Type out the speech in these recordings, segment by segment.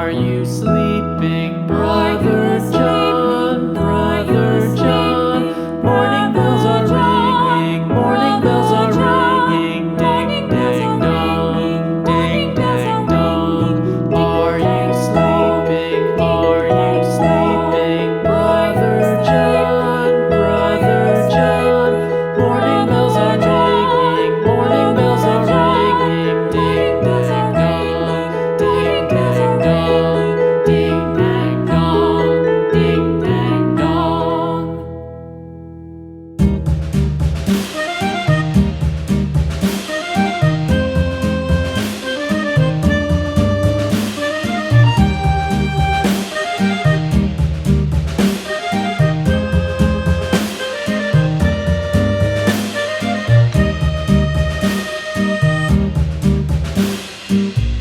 Are you sleeping, Brother John? Brother John. Morning bells are ringing, morning bells are ringing. Ding, ding, dong, ding, ding, dong. Are you sleeping? Are you sleeping, Brother John? Brother John. Morning bells are ringing, morning bells are ringing. Ding, ding, dong, ding, ding, dong, ding, ding, dong, ding, ding, dong.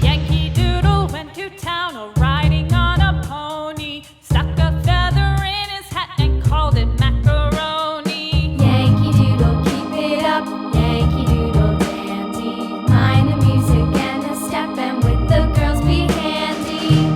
Yankee Doodle went to town riding on a pony, stuck a feather in his hat and called it macaroni. Yankee Doodle, keep it up, Yankee Doodle dandy. Mind the music and the step, and with the girls be handy.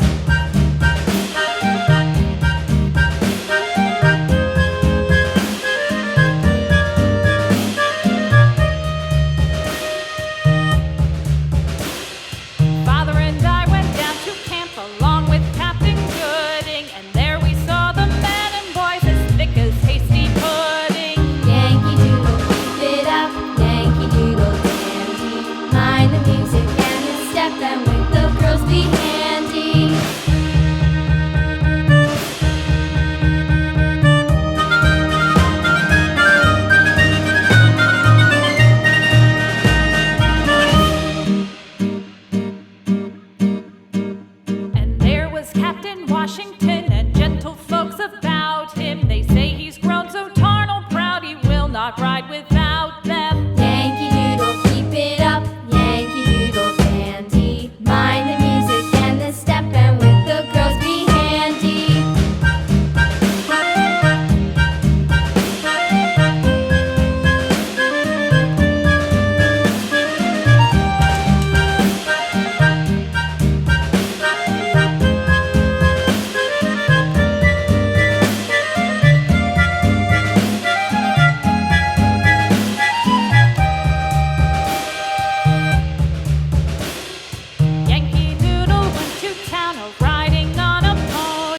Father and I went down to camp along with Captain Gooding, and there we saw the men and boys as thick as hasty pudding. Yankee Doodle, keep it up, Yankee Doodle dandy. Mind the music and the step, and with the girls be handy. And there was Captain Washington